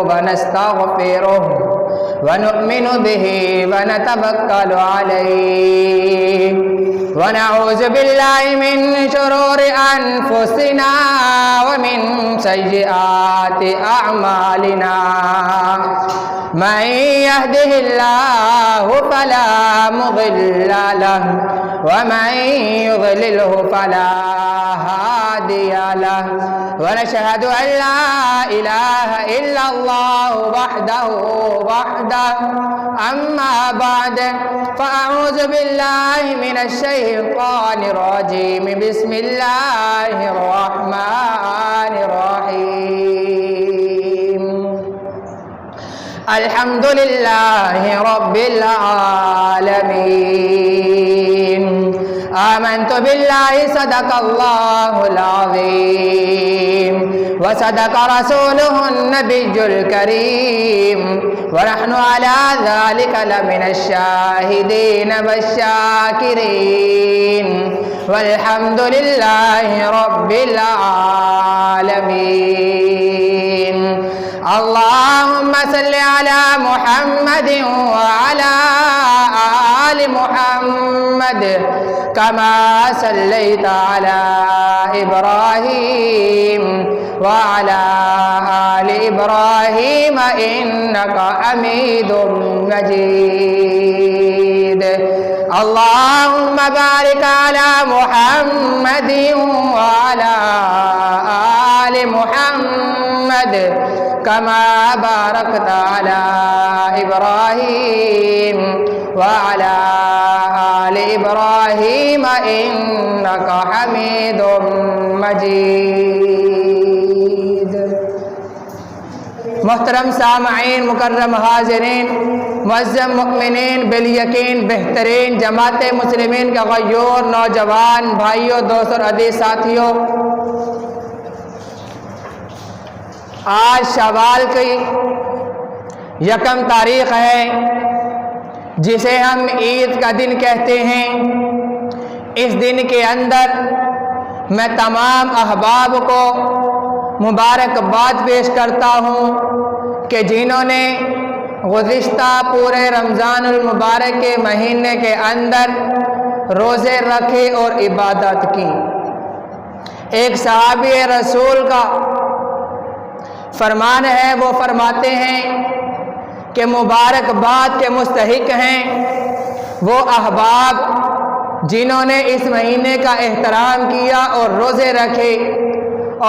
ونستغفره ونؤمن به ونتوكل عليه ونعوذ بالله من شرور أنفسنا ومن سيئات أعمالنا من يهده الله فلا مضل له ومن يضلله فلا هادي له ونشهد أن لا إله إلا الله وحده أما بعد فأعوذ بالله من الشيطان الرجيم بسم الله الرحمن الرحيم الحمد لله رب العالمين آمنت بالله صدق الله العظيم وصدق رسوله النبي الكريم ونحن على ذلك لمن الشاهدين والشاكرين والحمد لله رب العالمين اللهم صل على محمد وعلى آل محمد كما صليت على إبراهيم وعلى آل إبراهيم إنك حميد مجيد اللهم بارك على محمد وعلى آل محمد كما باركت على إبراهيم وعلى آل إبراهيم إنك حميد مجيد محترم سامعین، مکرم حاضرین، معزز مؤمنین، بالیقین بہترین جماعت مسلمین کا غیور نوجوان بھائیوں، دوستوں اور عزیز ساتھیوں، آج شوال کی 1 تاریخ ہے جسے ہم عید کا دن کہتے ہیں۔ اس دن کے اندر میں تمام احباب کو مبارکباد پیش کرتا ہوں کہ جنہوں نے گزشتہ پورے رمضان المبارک کے مہینے کے اندر روزے رکھے اور عبادت کی۔ ایک صحابی رسول کا فرمان ہے، وہ فرماتے ہیں کہ مبارکباد کے مستحق ہیں وہ احباب جنہوں نے اس مہینے کا احترام کیا اور روزے رکھے،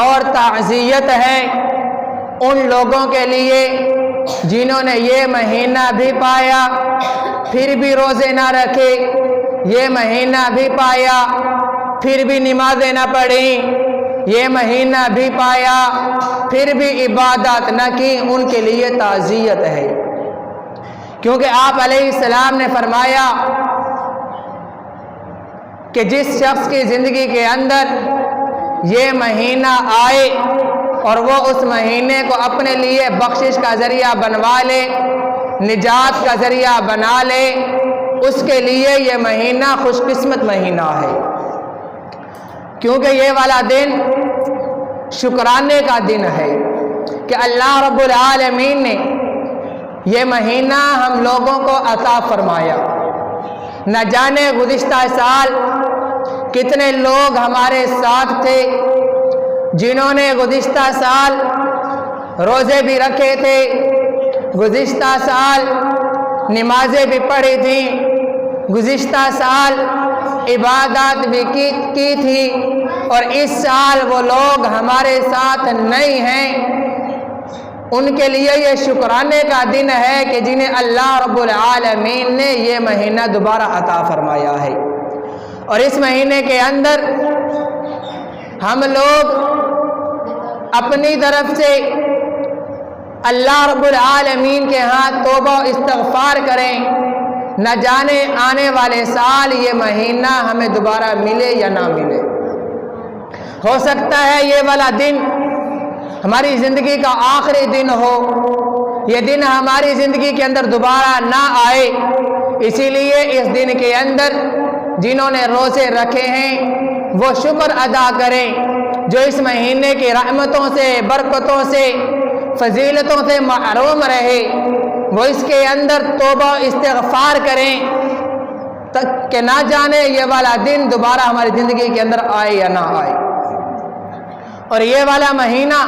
اور تعزیت ہے ان لوگوں کے لیے جنہوں نے یہ مہینہ بھی پایا پھر بھی روزے نہ رکھے، یہ مہینہ بھی پایا پھر بھی نمازیں نہ پڑھیں، یہ مہینہ بھی پایا پھر بھی عبادت نہ کی، ان کے لیے تعزیت ہے۔ کیونکہ آپ علیہ السلام نے فرمایا کہ جس شخص کی زندگی کے اندر یہ مہینہ آئے اور وہ اس مہینے کو اپنے لیے بخشش کا ذریعہ بنوا لے، نجات کا ذریعہ بنا لے، اس کے لیے یہ مہینہ خوش قسمت مہینہ ہے۔ کیونکہ یہ والا دن شکرانے کا دن ہے کہ اللہ رب العالمین نے یہ مہینہ ہم لوگوں کو عطا فرمایا۔ نہ جانے گزشتہ سال کتنے لوگ ہمارے ساتھ تھے جنہوں نے گزشتہ سال روزے بھی رکھے تھے، گزشتہ سال نمازیں بھی پڑھی تھیں، گزشتہ سال عبادات بھی کی تھی، اور اس سال وہ لوگ ہمارے ساتھ نہیں ہیں۔ ان کے لیے یہ شکرانے کا دن ہے کہ جنہیں اللہ رب العالمین نے یہ مہینہ دوبارہ عطا فرمایا ہے۔ اور اس مہینے کے اندر ہم لوگ اپنی طرف سے اللہ رب العالمین کے ہاں توبہ و استغفار کریں، نہ جانے آنے والے سال یہ مہینہ ہمیں دوبارہ ملے یا نہ ملے۔ ہو سکتا ہے یہ والا دن ہماری زندگی کا آخری دن ہو، یہ دن ہماری زندگی کے اندر دوبارہ نہ آئے، اسی لیے اس دن کے اندر جنہوں نے روزے رکھے ہیں وہ شکر ادا کریں جو اس مہینے کی رحمتوں سے، برکتوں سے، फजीलतों से महरूम रहे, वो इसके अंदर तौबा इस्तिग़फ़ार करें तक कि ना जाने ये वाला दिन दोबारा हमारी ज़िंदगी के अंदर आए या ना आए। और ये वाला महीना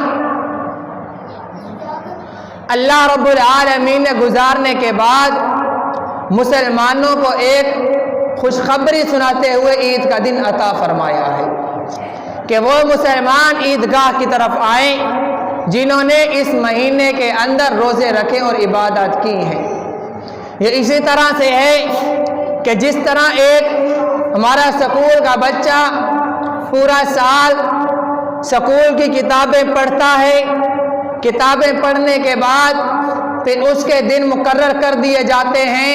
अल्लाह रब्बुल आलमीन ने गुजारने के बाद मुसलमानों को एक खुशखबरी सुनाते हुए ईद का दिन अता फरमाया है कि वो मुसलमान ईदगाह की तरफ आएँ जिन्होंने इस महीने के अंदर रोज़े रखे और इबादत की हैं। ये इसी तरह से है कि जिस तरह एक हमारा स्कूल का बच्चा पूरा साल स्कूल की किताबें पढ़ता है, किताबें पढ़ने के बाद फिर उसके दिन मुकर्रर कर दिए जाते हैं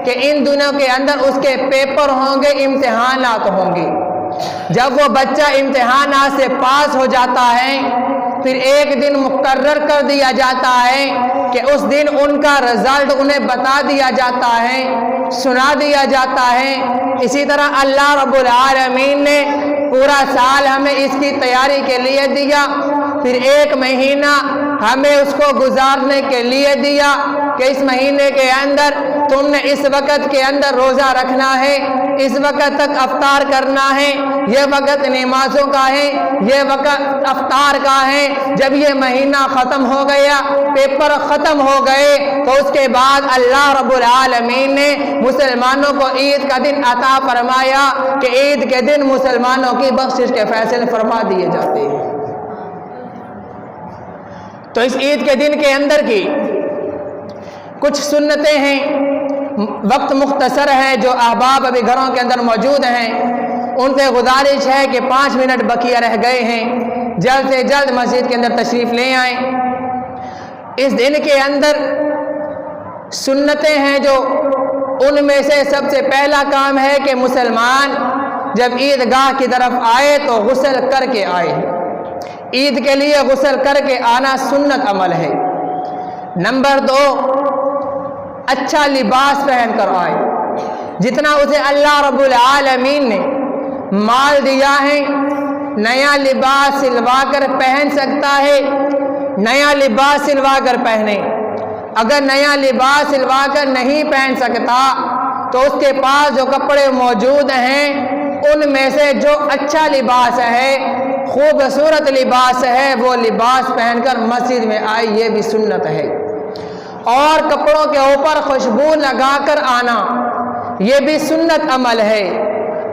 कि इन दिनों के अंदर उसके पेपर होंगे, इम्तिहानात होंगे। जब वो बच्चा इम्तिहानात से पास हो जाता है फिर एक दिन मुकर्रर कर दिया जाता है कि उस दिन उनका रिजल्ट उन्हें बता दिया जाता है, सुना दिया जाता है। इसी तरह अल्लाह रब्बुल आलमीन ने पूरा साल हमें इसकी तैयारी के लिए दिया, फिर एक महीना हमें उसको गुजारने के लिए दिया कि इस महीने के अंदर तुमने इस वक़्त के अंदर रोज़ा रखना है, इस वक़्त तक अफ्तार करना है, ये वक़्त नमाज़ों का है, ये वक़्त अफ्तार का है। जब ये महीना ख़त्म हो गया, पेपर ख़त्म हो गए, तो उसके बाद अल्लाह रब्बुल आलमीन ने मुसलमानों को ईद का दिन अता फरमाया कि ईद के दिन मुसलमानों की बख्शिश के फैसले फरमा दिए जाते हैं। तो इस ईद के दिन के अंदर की कुछ सुन्नतें हैं, वक्त मुख्तसर है, जो अहबाब अभी घरों के अंदर मौजूद हैं उनसे गुजारिश है कि 5 मिनट बकिया रह गए हैं, जल्द से जल्द मस्जिद के अंदर तशरीफ़ ले आएँ। इस दिन के अंदर सुन्नतें हैं जो उनमें से सबसे पहला काम है कि मुसलमान जब ईदगाह की तरफ आए तो गुस्ल करके आए। ईद के लिए गुस्ल करके आना सुन्नत अमल है। नंबर 2, अच्छा लिबास पहन कर आए। जितना उसे अल्लाह रब्बुल आलमीन ने माल दिया है, नया लिबास सिलवा कर पहन सकता है, नया लिबास सिलवा कर पहने। अगर नया लिबास सिलवा कर नहीं पहन सकता तो उसके पास जो कपड़े मौजूद हैं उनमें से जो अच्छा लिबास है, खूबसूरत लिबास है, वो लिबास पहनकर मस्जिद में आए, ये भी सुन्नत है। और कपड़ों के ऊपर खुशबू लगाकर आना, ये भी सुन्नत अमल है।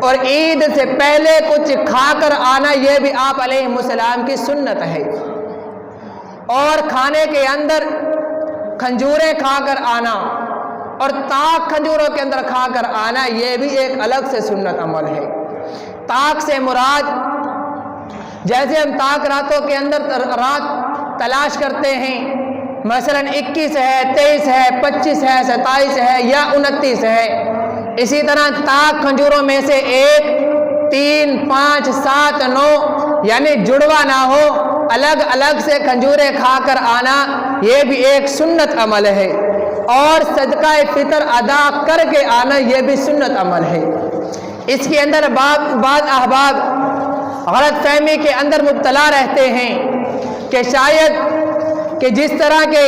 और ईद से पहले कुछ खाकर आना, ये भी आप अलैहिस्सलाम की सुन्नत है। और खाने के अंदर खंजूरें खाकर आना और ताक खंजूरों के अंदर खाकर आना, ये भी एक अलग से सुन्नत अमल है। ताक से मुराद, जैसे हम ताक रातों के अंदर रात तलाश करते हैं, मसलन 21 है, 23 है, 25 है, 27 है या 29 है, इसी तरह ताक खंजूरों में से 1, 3, 5, 7, 9 यानी जुड़वा ना हो, अलग अलग से खंजूरें खाकर आना, ये भी एक सुन्नत अमल है। और सदका फितर अदा करके आना, ये भी सुन्नत अमल है। इसके अंदर बाद अहबाब गलत फहमी के अंदर मुब्तला रहते हैं कि शायद कि जिस तरह के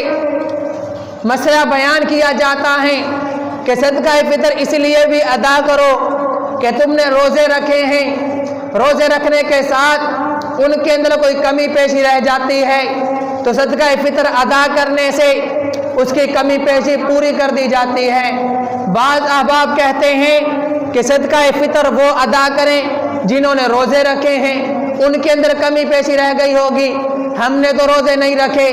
मसला बयान किया जाता है कि सदका फितर इसलिए भी अदा करो कि तुमने रोज़े रखे हैं, रोज़े रखने के साथ उनके अंदर कोई कमी पेशी रह जाती है तो सदका फितर अदा करने से उसकी कमी पेशी पूरी कर दी जाती है। बाज़ अहबाब कहते हैं कि सदका फितर वो अदा करें जिन्होंने रोज़े रखे हैं, उनके अंदर कमी पेशी रह गई होगी, हमने तो रोज़े नहीं रखे।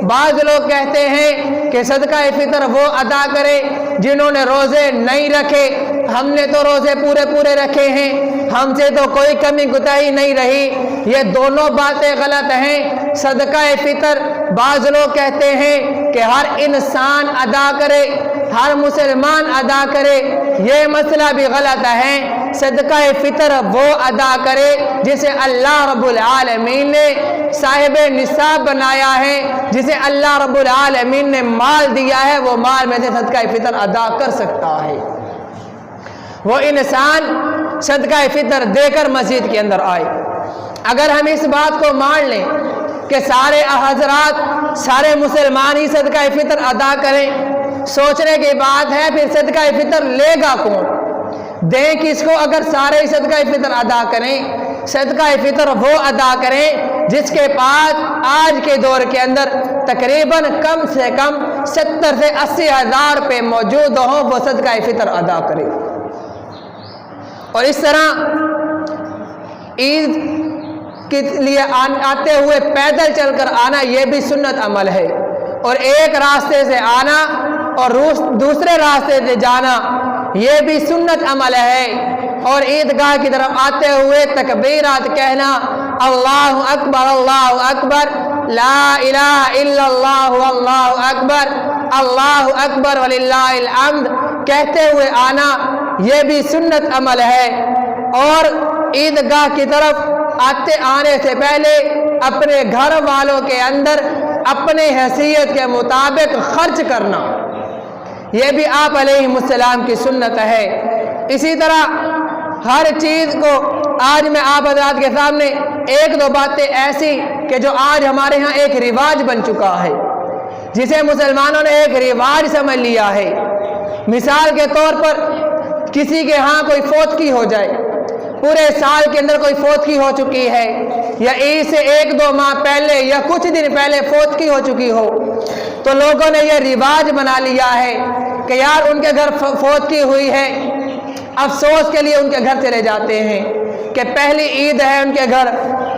बाज़ लोग कहते हैं कि सदका फितर वो अदा करें जिन्होंने रोज़े नहीं रखे, हमने तो रोज़े पूरे पूरे रखे हैं, हमसे तो कोई कमी गुताही नहीं रही। ये दोनों बातें गलत हैं। सदका फितर बाज़ लोग कहते हैं कि हर इंसान अदा करे, हर मुसलमान अदा करे, ये मसला भी गलत है। सदका फितर वो अदा करे जिसे अल्लाह रब्बुल आलमीन ने साहिब निसाब बनाया है, जिसे अल्लाह रब्बुल आलमीन ने माल दिया है, वो माल में से सदका फितर अदा कर सकता है। वो इंसान सदका फितर देकर मस्जिद के अंदर आए। अगर हम इस बात को मान लें कि सारे हजरात सारे मुसलमान ही सदका फितर अदा करें। सोचने की बात है, फिर सदका फितर लेगा कौन, दें किसको? अगर सारे ही सदका फितर अदा करें, सदका फितर वो अदा करें जिसके पास आज के दौर के अंदर तकरीबन कम से कम 70 से 80 हज़ार रुपये मौजूद हो, वो सदका फितर अदा करे। और इस तरह ईद के लिए आते हुए पैदल चलकर आना, ये भी सुन्नत अमल है। और एक रास्ते से आना और दूसरे रास्ते से जाना, ये भी सुन्नत अमल है। और ईदगाह की तरफ आते हुए तकबीरात कहना, अल्लाहु अकबर, ला इलाहा इल्लल्लाहु अल्लाहु अकबर वलिल्लाहिल हम्द कहते हुए आना, ये भी सुन्नत अमल है। और ईदगाह की तरफ आने से पहले अपने घर वालों के अंदर अपने हैसियत के मुताबिक खर्च करना, यह भी आप अलैहिस्सलाम की सुन्नत है। इसी तरह हर चीज़ को आज मैं आप हज़रात के सामने एक दो बातें ऐसी कि जो आज हमारे यहाँ एक रिवाज बन चुका है, जिसे मुसलमानों ने एक रिवाज समझ लिया है। मिसाल के तौर पर किसी के यहाँ कोई फौतगी हो जाए, पूरे साल के अंदर कोई फौतगी हो चुकी है, या ईद से 1-2 माह पहले या कुछ दिन पहले फौतगी हो चुकी हो, तो लोगों ने यह रिवाज बना लिया है कि यार उनके घर फौतगी हुई है, अफसोस के लिए उनके घर चले जाते हैं कि पहली ईद है उनके घर,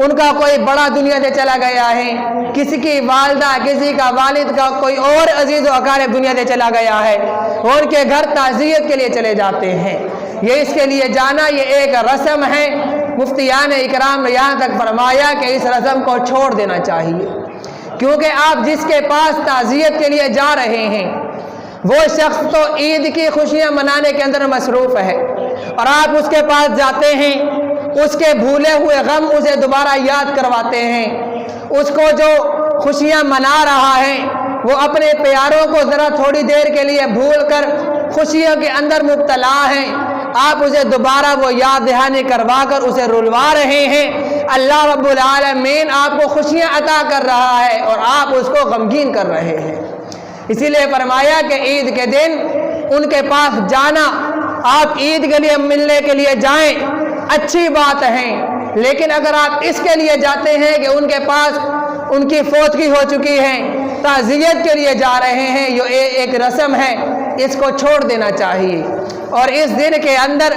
उनका कोई बड़ा दुनिया से चला गया है, किसी की वालदा, किसी का वालिद का कोई और अजीज़ व अकारिब दुनिया से चला गया है, और उनके घर ताज़ियत के लिए चले जाते हैं। ये इसके लिए जाना ये एक रस्म है। मुफ्तियान इकराम ने यहाँ तक फरमाया कि इस रस्म को छोड़ देना चाहिए, क्योंकि आप जिसके पास ताज़ियत के लिए जा रहे हैं वो शख्स तो ईद की खुशियाँ मनाने के अंदर मसरूफ़ है, और आप उसके पास जाते हैं, उसके भूले हुए गम उसे दोबारा याद करवाते हैं। उसको जो खुशियाँ मना रहा है वो अपने प्यारों को ज़रा थोड़ी देर के लिए भूल कर खुशियों के अंदर मुब्तला हैं, आप उसे दोबारा वो याद दहानी करवा कर उसे रुलवा रहे हैं। अल्लाह रब्बुल आलमीन आपको खुशियाँ अता कर रहा है और आप उसको गमगीन कर रहे हैं। इसीलिए फरमाया कि ईद के दिन उनके पास जाना, आप ईद के लिए मिलने के लिए जाएं, अच्छी बात है, लेकिन अगर आप इसके लिए जाते हैं कि उनके पास उनकी फौतगी हो चुकी है, ताज़ियत के लिए जा रहे हैं, ये एक रस्म है, इसको छोड़ देना चाहिए। और इस दिन के अंदर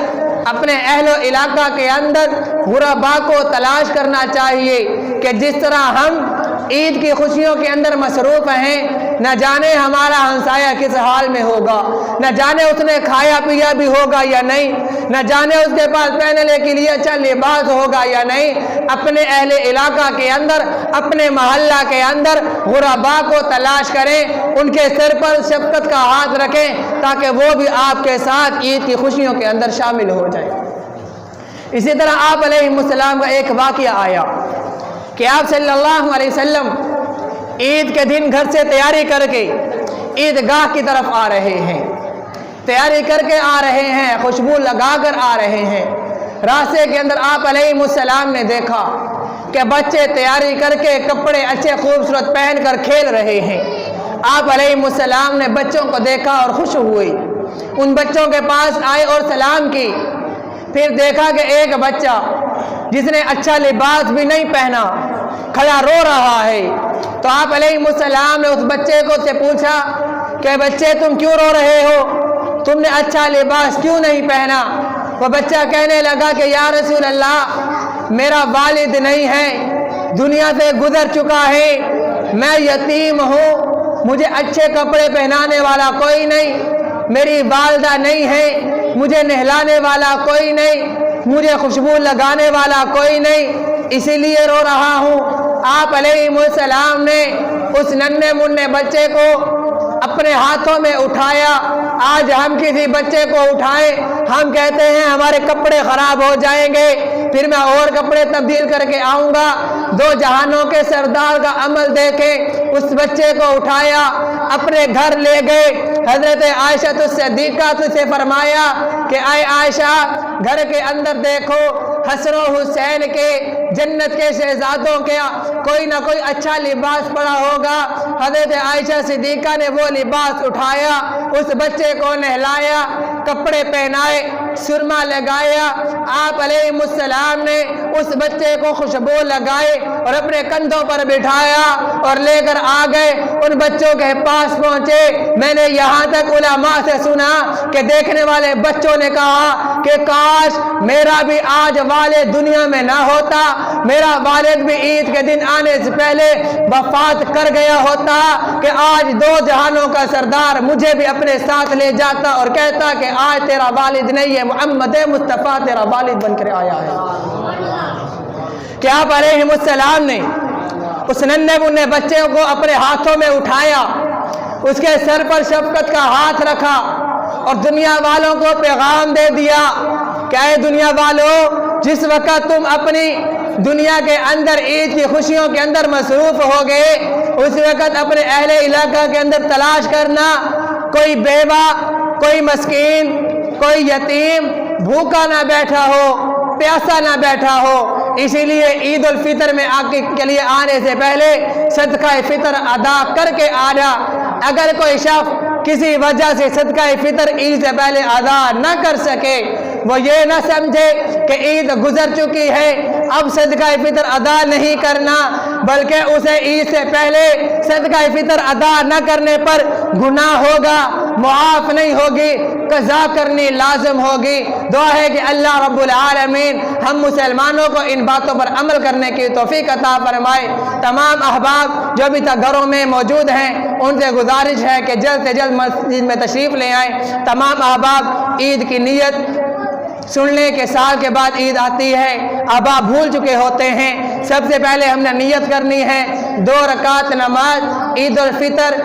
अपने अहलो इलाका के अंदर गुरबा को तलाश करना चाहिए कि जिस तरह हम ईद की खुशियों के अंदर मसरूफ़ हैं, न जाने हमारा हमसाया किस हाल में होगा, न जाने उसने खाया पिया भी होगा या नहीं, न जाने उसके पास पहनने के लिए अच्छा लिबास होगा या नहीं। अपने अहले इलाका के अंदर, अपने मोहल्ला के अंदर गुरबा को तलाश करें, उनके सिर पर शफ़क़त का हाथ रखें ताकि वो भी आपके साथ ईद की खुशियों के अंदर शामिल हो जाए। इसी तरह आप अलैहिस्सलाम का एक वाक़या आया कि आप सल्लल्लाहु अलैहि वसल्लम ईद के दिन घर से तैयारी करके ईदगाह की तरफ आ रहे हैं, तैयारी करके आ रहे हैं, खुशबू लगाकर आ रहे हैं। रास्ते के अंदर आप अलैहिस्सलाम ने देखा कि बच्चे तैयारी करके कपड़े अच्छे खूबसूरत पहन कर खेल रहे हैं। आप अलैहिस्सलाम ने बच्चों को देखा और खुश हुए, उन बच्चों के पास आए और सलाम की। फिर देखा कि एक बच्चा जिसने अच्छा लिबास भी नहीं पहना खड़ा रो रहा है, तो आप अलैहिस्सलाम ने उस बच्चे को से पूछा कि बच्चे तुम क्यों रो रहे हो, तुमने अच्छा लिबास क्यों नहीं पहना? वो बच्चा कहने लगा कि या रसूल अल्लाह, मेरा वालिद नहीं है, दुनिया से गुजर चुका है, मैं यतीम हूँ, मुझे अच्छे कपड़े पहनाने वाला कोई नहीं, मेरी वालिदा नहीं है, मुझे नहलाने वाला कोई नहीं, मुझे खुशबू लगाने वाला कोई नहीं, इसीलिए रो रहा हूँ। आप अलैहिस्सलाम ने उस नन्हे मुन्ने बच्चे को अपने हाथों में उठाया। आज हम किसी बच्चे को उठाएं, हम कहते हैं हमारे कपड़े ख़राब हो जाएंगे, फिर मैं और कपड़े तब्दील करके आऊँगा। दो जहानों के सरदार का अमल देखे, उस बच्चे को उठाया, अपने घर ले गए। हज़रत आयशा सिद्दीक़ा से फरमाया कि आए आयशा, घर के अंदर देखो, हसन और हुसैन के, जन्नत के शहजादों के कोई ना कोई अच्छा लिबास पड़ा होगा। हज़रत आयशा सिद्दीक़ा ने वो लिबास उठाया, उस बच्चे को नहलाया, कपड़े पहनाए, सुरमा लगाया। आप अलैहिस्सलाम ने उस बच्चे को खुशबू लगाए और अपने कंधों पर बिठाया और लेकर आ गए। उन बच्चों के पास पहुंचे। मैंने यहाँ तक उलमा से सुना कि देखने वाले बच्चों ने कहा कि काश मेरा भी आज वालिद दुनिया में ना होता, मेरा वालिद भी ईद के दिन आने से पहले वफात कर गया होता, कि आज दो जहानों का सरदार मुझे भी अपने साथ ले जाता और कहता कि आज तेरा वालिद नहीं है, मोहम्मद मुस्तफ़ा तेरा वालिद बनकर आया है। क्या आप अलैहिस्सलाम ने उस नन्हे मुन्ने बच्चे को अपने हाथों में उठाया, उसके सर पर शफकत का हाथ रखा और दुनिया वालों को पैगाम दे दिया। क्या है दुनिया वालों, जिस वक्त तुम अपनी दुनिया के अंदर ईद की खुशियों के अंदर मसरूफ हो गए, उस वक्त अपने अहले इलाका के अंदर तलाश करना कोई बेवा, कोई मस्कीन, कोई यतीम भूखा ना बैठा हो, प्यासा ना बैठा हो। इसीलिए ईद उल फितर में आके के लिए आने से पहले सदका फितर अदा करके आना। अगर कोई शख्स किसी वजह से सदका फितर ईद से पहले अदा न कर सके, वो ये न समझे कि ईद गुजर चुकी है, अब सदका फितर अदा नहीं करना, बल्कि उसे ईद से पहले सदका फितर अदा न करने पर गुनाह होगा, मुआफ नहीं होगी, कज़ा करनी लाजिम होगी। दुआ है कि अल्लाह रब्बुल आलमीन हम मुसलमानों को इन बातों पर अमल करने की तौफीक अता फरमाए। तमाम अहबाब जो अभी तक घरों में मौजूद हैं, उनसे गुजारिश है कि जल्द से जल्द मस्जिद में तशरीफ़ ले आएँ। तमाम अहबाब ईद की नीयत सुनने के साल के बाद ईद आती है, अब आप भूल चुके होते हैं। सबसे पहले हमने नियत करनी है 2 रकात नमाज ईद उल फितर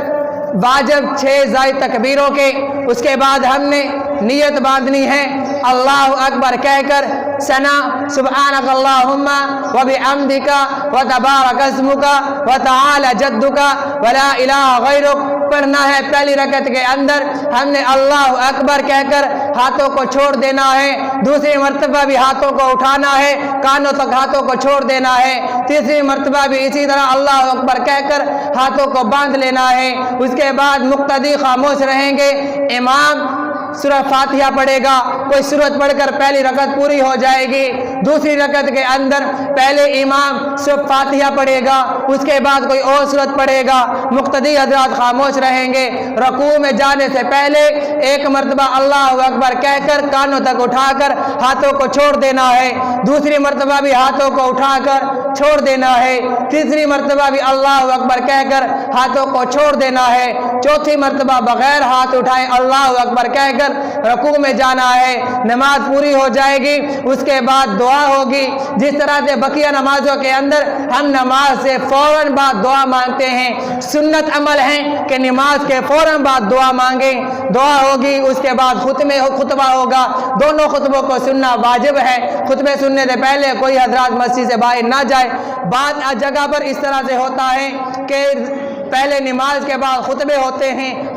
वाजिब 6 ज़ायद तकबीरों के। उसके बाद हमने नियत बांधनी है अल्लाहु अकबर कहकर सना सुब्हानक अल्लाहुम्मा व बिहम्दिका व तबारक अस्मुका व तआला जद्दुका व ला इलाहा गैरुक पढ़ना है। पहली रकत के अंदर हमने अल्लाहु अकबर कहकर हाथों को छोड़ देना है, दूसरी मर्तबा भी हाथों को उठाना है, कानों तक हाथों को छोड़ देना है, तीसरी मर्तबा भी इसी तरह अल्लाहु अकबर कहकर हाथों को बांध लेना है। उसके बाद मुक्तदी खामोश रहेंगे, इमाम सूरह फातिहा पढ़ेगा, कोई सूरत पढ़कर पहली रकत पूरी हो जाएगी। दूसरी रकत के अंदर पहले इमाम सूरह फातिहा पढ़ेगा, उसके बाद कोई और सूरत पढ़ेगा, मुक्तदी हजरात खामोश रहेंगे। रकू में जाने से पहले एक मरतबा अल्लाहु अकबर कहकर कानों तक उठाकर हाथों को छोड़ देना है, दूसरी मरतबा भी हाथों को उठाकर छोड़ देना है, तीसरी मरतबा भी अल्लाहु अकबर कहकर हाथों को छोड़ देना है, चौथी मरतबा बगैर हाथ उठाए अल्लाहु अकबर कहकर रकू में जाना है। नमाज पूरी हो जाएगी, उसके बाद दुआ होगी। जिस तरह से बकिया नमाजों के अंदर हम नमाज से फौरन बाद दुआ मांगते हैं, सुन्नत अमल है कि नमाज के फौरन बाद दुआ मांगे। दुआ होगी, उसके बाद खुतबा होगा। दोनों खुतबों को सुनना वाजिब है। खुतबे सुनने से पहले कोई हजरात मस्जिद से बाहर ना जाए। बात जगह पर इस तरह से होता है कि पहले नमाज के बाद खुतबे होते हैं,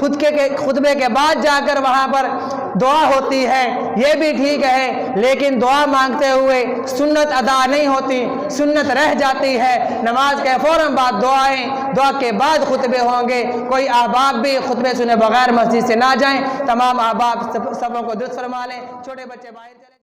खुतबे के बाद जाकर वहाँ पर दुआ होती है, ये भी ठीक है, लेकिन दुआ मांगते हुए सुन्नत अदा नहीं होती, सुन्नत रह जाती है। नमाज के फौरन बाद दुआएं, दुआ के बाद खुतबे होंगे। कोई अहबाब भी खुतबे सुने बगैर मस्जिद से ना जाएं। तमाम अहबाब सबों को दुरुस्त फरमा लें। छोटे बच्चे बाहर चले